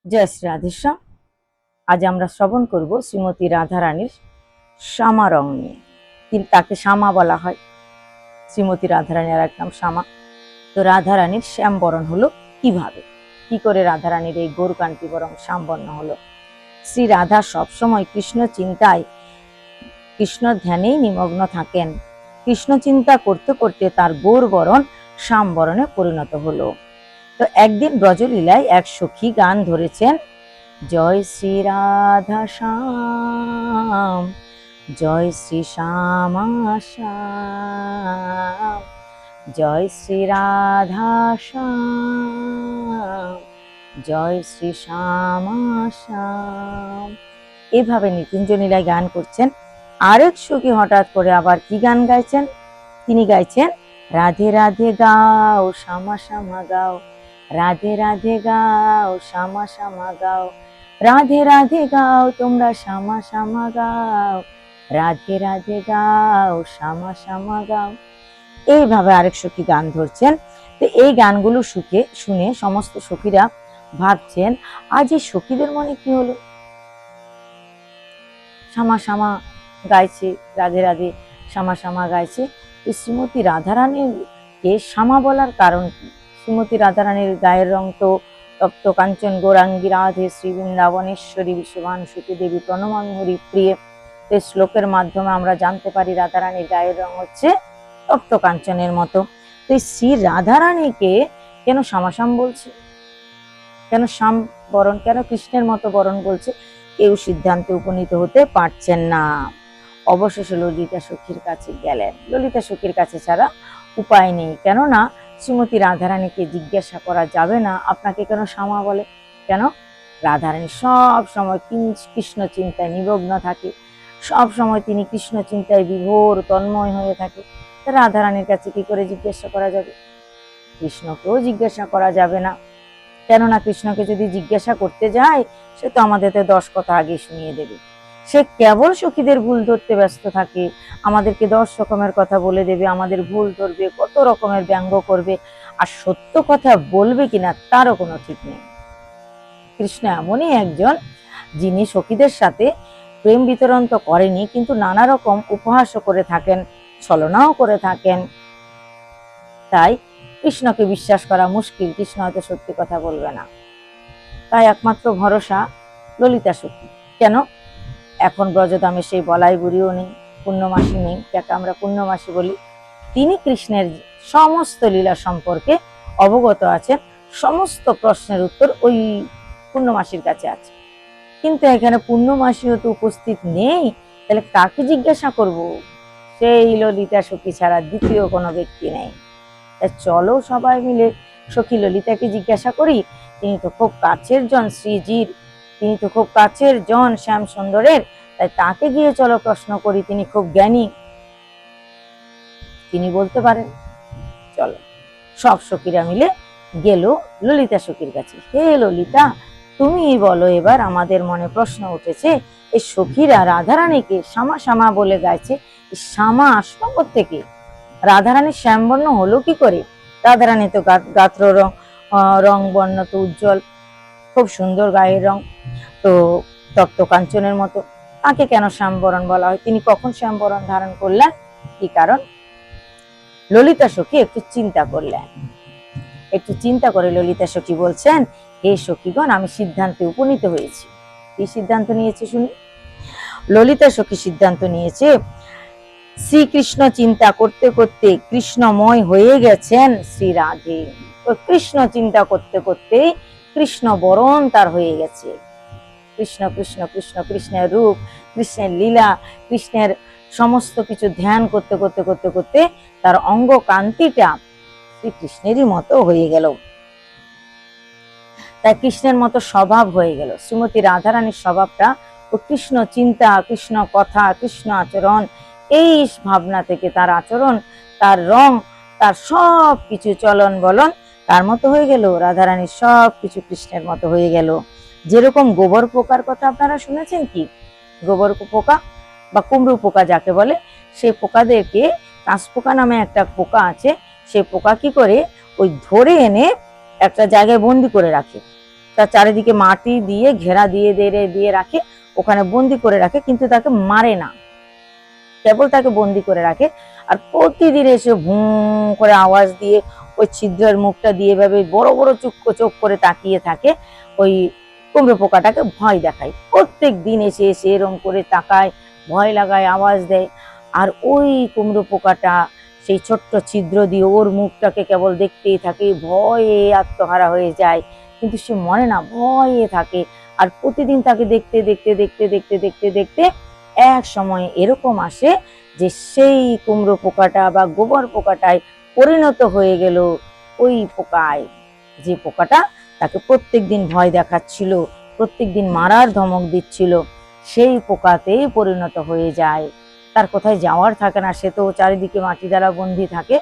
জয় শ্রী রাধেশ্যাম। আজ আমরা শ্রবণ করব শ্রীমতী রাধারানীর শ্যামা রং নিয়ে। তাকে শ্যামা বলা হয়। শ্রীমতী রাধারানীর এক নাম শ্যামা। তো রাধারানীর শ্যাম বরণ হলো কিভাবে, কি করে রাধারানীর এই গৌরকান্তি বরণ শ্যাম বর্ণ হলো? শ্রী রাধা সবসময় কৃষ্ণ চিন্তায়, কৃষ্ণ ধ্যানেই নিমগ্ন থাকেন। কৃষ্ণ চিন্তা করতে করতে তার গৌর বরণ শ্যাম বরণে পরিণত হলো। তো একদিন ব্রজলীলায় এক সখী গান ধরেছেন, জয় শ্রী রাধা শ্যাম, জয় শ্রী শ্যামা শ্যাম, জয় শ্রী রাধা শ্যাম, জয় শ্রী শ্যামা শ্যাম। এভাবে নিকুঞ্জলীলায় গান করছেন। আরেক সখী হঠাৎ করে আবার কি গান গাইছেন? তিনি গাইছেন, রাধে রাধে গাও শ্যামা শ্যামা গাও, রাধে রাধে গাও শ্যামা শ্যামা গাও, রাধে রাধে গাও তোমরা শ্যামা শ্যামা গাও, রাধে রাধে গাও শ্যামা শ্যামা গাও। এইভাবে আরেক সখী গান ধরছেন। তো এই গানগুলো শুনে সমস্ত সখীরা ভাবছেন, আজ এই সখীদের মনে কি হলো? শ্যামা শ্যামা গাইছে, রাধে রাধে শ্যামা শ্যামা গাইছে। শ্রীমতী রাধারানীকে শ্যামা বলার কারণ কি? শ্রীমতী রাধারানীর গায়ের রং তো তপ্ত কাঞ্চন গৌরাঙ্গী রাধে শ্রী বৃন্দাবনেশ্বরী বিশ্বভানুসুতি দেবী প্রণমামি হরি প্রিয়ে। এই শ্লোকের মাধ্যমে আমরা জানতে পারি রাধারানীর গায়ের রং হচ্ছে তপ্ত কাঞ্চনের মতো। তো শ্রী রাধারানীকে কেন শ্যামাশ্যাম বলছে, কেন শ্যাম বরণ, কেন কৃষ্ণের মতো বরণ বলছে? কেউ সিদ্ধান্তে উপনীত হতে পারছেন না। অবশেষে ললিতা সখীর কাছে গেলেন। ললিতা সখীর কাছে ছাড়া উপায় নেই, কেননা শ্রীমতী রাধারানীকে জিজ্ঞাসা করা যাবে না আপনাকে কেন শ্যামা বলে। কেন? রাধারানী সব সময় কৃষ্ণ চিন্তায় নিমগ্ন থাকে, সব সময় তিনি কৃষ্ণ চিন্তায় বিভোর তন্ময় হয়ে থাকে। রাধারানীর কাছে কি করে জিজ্ঞাসা করা যাবে? কৃষ্ণকেও জিজ্ঞাসা করা যাবে না, কেননা কৃষ্ণকে যদি জিজ্ঞাসা করতে যায় সে তো আমাদের 10 কথা আগে শুনিয়ে দেবে। সে কেবল সখীদের ভুল ধরতে ব্যস্ত থাকে, আমাদেরকে 10 রকমের কথা বলে দেবে, আমাদের ভুল ধরবে, কত রকমের ব্যঙ্গ করবে, আর সত্য কথা বলবে কিনা তারও কোনো ঠিক নেই। কৃষ্ণ এমনই একজন যিনি সখীদের সাথে প্রেম বিতরণ তো করেনি, কিন্তু নানা রকম উপহাসও করে থাকেন, ছলনাও করে থাকেন। তাই কৃষ্ণকে বিশ্বাস করা মুশকিল, কৃষ্ণ হয়তো সত্যি কথা বলবে না। তাই একমাত্র ভরসা ললিতা সখী। কেন? এখন ব্রজধামে সেই বলাই বুড়িও নেই, পূর্ণমাসী নেই, যাকে আমরা পূর্ণমাসী বলি। তিনি কৃষ্ণের সমস্ত লীলা সম্পর্কে অবগত আছেন, সমস্ত প্রশ্নের উত্তর ওই পূর্ণমাসীর কাছে আছে। কিন্তু এখানে পূর্ণমাসীও তো উপস্থিত নেই, তাহলে কাকে জিজ্ঞাসা করব? সেই ললিতা সখী ছাড়া দ্বিতীয় কোনো ব্যক্তি নেই। চলো সবাই মিলে সখী ললিতাকে জিজ্ঞাসা করি, তিনি তো খুব কাছের জন শ্রীজির, তিনি তো খুব কাছের জন শ্যাম সুন্দরের, তাই তাকে গিয়ে চলো প্রশ্ন করি, তিনি খুব জ্ঞানী, তিনি বলতে পারেন। চলো সব সখীরা মিলে গেল ললিতা সখীর কাছে। হে ললিতা, তুমি বলো, এবার আমাদের মনে প্রশ্ন উঠেছে, এই সখীরা রাধারানীকে শ্যামা শ্যামা বলে গাইছে, শ্যামা আসলো কোত্থেকে? রাধারানীর শ্যামবর্ণ হলো কি করে? রাধারানী তো গাত্র রং বর্ণ তো উজ্জ্বল, খুব সুন্দর গায়ের রং, তো তপ্ত কাঞ্চনের মতো, তাকে কেন শ্যামবরণ বলা হয়? তিনি কখন শ্যামবরণ ধারণ করলেন? কি কারণ? ললিতা সখী একটু চিন্তা করলেন। একটু চিন্তা করে ললিতা সখী বলছেন, হে সখীগণ, আমি সিদ্ধান্তে উপনীত হয়েছি। কি সিদ্ধান্ত নিয়েছে শুনি? ললিতা সখী সিদ্ধান্ত নিয়েছে, শ্রীকৃষ্ণ চিন্তা করতে করতে কৃষ্ণময় হয়ে গেছেন শ্রী রাধে। কৃষ্ণ চিন্তা করতে করতে কৃষ্ণ বরণ তার হয়ে গেছে। কৃষ্ণ কৃষ্ণ কৃষ্ণ, কৃষ্ণের রূপ, কৃষ্ণের লীলা, কৃষ্ণের সমস্ত কিছু ধ্যান করতে করতে করতে করতে তার অঙ্গ কান্তিটা শ্রীকৃষ্ণেরই মতো হয়ে গেল। তাই কৃষ্ণের মতো স্বভাব হয়ে গেল। শ্রীমতী রাধারানীর স্বভাবটা ও কৃষ্ণ চিন্তা, কৃষ্ণ কথা, কৃষ্ণ আচরণ, এই ভাবনা থেকে তার আচরণ, তার রং, তার সব কিছু চলন বলন তার মতো হয়ে গেল। রাধারানীর সব কিছু কৃষ্ণের মতো হয়ে গেল। যেরকম গোবর পোকার কথা আপনারা শুনেছেন কি? গোবর পোকা বা কুমড়ো পোকা যাকে বলে, সেই পোকাদেরকে কাঁচপোকা নামে একটা পোকা আছে, সেই পোকা কি করে ওই ধরে এনে একটা জায়গায় বন্দি করে রাখে। তার চারিদিকে মাটি দিয়ে ঘেরা দিয়ে দিয়ে রাখে, ওখানে বন্দি করে রাখে, কিন্তু তাকে মারে না, কেবল তাকে বন্দি করে রাখে। আর প্রতিদিন এসে ভুঁ করে আওয়াজ দিয়ে ওই ছিদ্রের মুখটা দিয়ে ভাবে বড় বড় চোখ করে তাকিয়ে থাকে, ওই কুমড়ো পোকাটাকে ভয় দেখায়। প্রত্যেক দিন এসে এসে এরম করে তাকায়, ভয় লাগায়, আওয়াজ দেয়। আর ওই কুমড়ো পোকাটা সেই ছোট্ট ছিদ্র দিয়ে ওর মুখটাকে কেবল দেখতেই থাকে, ভয়ে আত্মহারা হয়ে যায়, কিন্তু সে মরে না, ভয়ে থাকে। আর প্রতিদিন তাকে দেখতে দেখতে দেখতে দেখতে দেখতে দেখতে এক সময় এরকম আসে যে সেই কুমড়ো পোকাটা বা গোবর পোকাটায় পরিণত হয়ে গেল ওই পোকায়, যে পোকাটা তাকে প্রত্যেকদিন ভয় দেখাচ্ছিল, প্রত্যেকদিন মারার ধমক দিচ্ছিল, সেই পোকাতেই পরিণত হয়ে যায়। তার কোথায় যাওয়ার থাকে না, সে তো চারিদিকে মাটি দ্বারা বন্দী থাকে।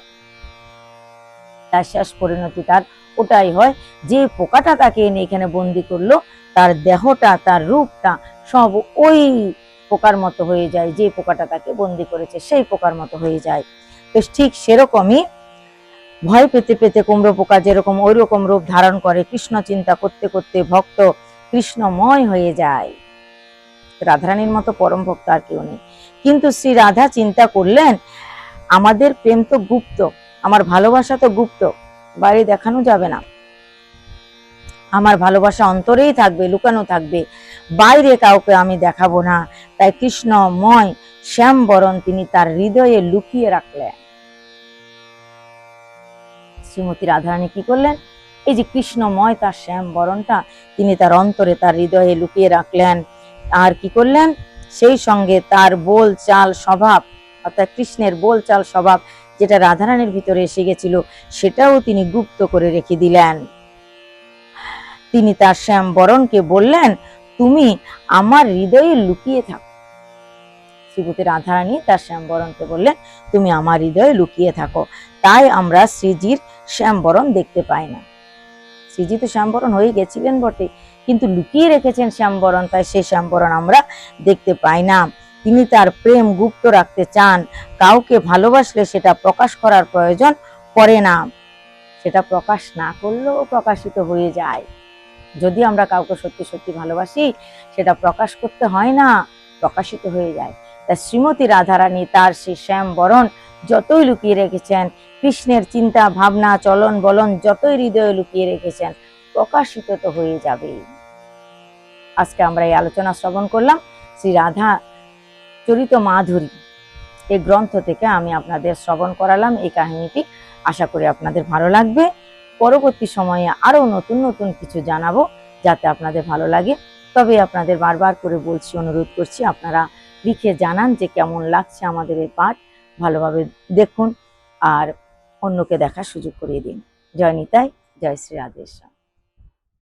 তার শেষ পরিণতি তার ওটাই হয়, যে পোকাটা তাকে এনে এখানে বন্দী করলো, তার দেহটা, তার রূপটা সব ওই পোকার মতো হয়ে যায়, যে পোকাটা তাকে বন্দী করেছে সেই পোকার মতো হয়ে যায়। তো ঠিক সেরকমই ভয় পেতে পেতে কুমড়ো পোকা যেরকম ওই রকম রূপ ধারণ করে, কৃষ্ণ চিন্তা করতে করতে ভক্ত কৃষ্ণময় হয়ে যায়। রাধারানীর মতো পরম ভক্ত আর কেউ নেই। কিন্তু শ্রী রাধা চিন্তা করলেন, আমাদের প্রেম তো গুপ্ত, আমার ভালোবাসা তো গুপ্ত, বাইরে দেখানো যাবে না, আমার ভালোবাসা অন্তরেই থাকবে, লুকানো থাকবে, বাইরে কাউকে আমি দেখাবো না। তাই কৃষ্ণময় শ্যাম বরণ তিনি তার হৃদয়ে লুকিয়ে রাখলেন। শ্রীমতী রাধারানী কি করলেন, এই যে কৃষ্ণময় তার শ্যাম বরণটা তিনি তার অন্তরে, তার হৃদয়ে লুকিয়ে রাখলেন। আর কি করলেন, সেই সঙ্গে তার বল চাল স্বভাব, অর্থাৎ কৃষ্ণের বল চাল স্বভাব যেটা রাধারানীর ভিতরে এসে গেছিল, সেটাও তিনি গুপ্ত করে রেখে দিলেন। তিনি তার শ্যাম বরণকে বললেন, তুমি আমার হৃদয়ে লুকিয়ে থাকো। শ্রীমতী রাধারানী তার শ্যাম বরণকে বললেন, তুমি আমার হৃদয়ে লুকিয়ে থাকো। তাই আমরা শ্রীজির শ্যাম বরণ দেখতে পাই না। শ্রীজি তো শ্যাম বরণ হয়ে গেছিলেন বটে, কিন্তু লুকিয়ে রেখেছেন শ্যাম বরণ, তাই সেই শ্যাম বরণ আমরা দেখতে পাই না। তিনি তার প্রেম গুপ্ত রাখতে চান। কাউকে ভালোবাসলে সেটা প্রকাশ করার প্রয়োজন পড়ে না, সেটা প্রকাশ না করলেও প্রকাশিত হয়ে যায়। যদি আমরা কাউকে সত্যি সত্যি ভালোবাসি, সেটা প্রকাশ করতে হয় না, প্রকাশিত হয়ে যায়। তাই শ্রীমতী রাধারানী তার সেই শ্যাম বরণ যতই লুকিয়ে রেখেছেন, কৃষ্ণের চিন্তা ভাবনা চলন বলন যতই হৃদয়ে লুকিয়ে রেখেছেন, প্রকাশিত তো হয়ে যাবে। আজকে আমরা এই আলোচনা শ্রবণ করলাম শ্রী রাধা চরিত মাধুরী এই গ্রন্থ থেকে আমি আপনাদের শ্রবণ করালাম এই কাহিনীটি। আশা করি আপনাদের ভালো লাগবে। পরবর্তী সময়ে আরো নতুন নতুন কিছু জানাবো, যাতে আপনাদের ভালো লাগে। তবে আপনাদের বারবার করে বলছি, অনুরোধ করছি, আপনারা লিখে জানান যে কেমন লাগছে আমাদের এই পাঠ। ভালোভাবে দেখুন আর অন্যকে দেখার সুযোগ করিয়ে দিন। জয় নিতাই, জয় শ্রী রাধেশ্যাম।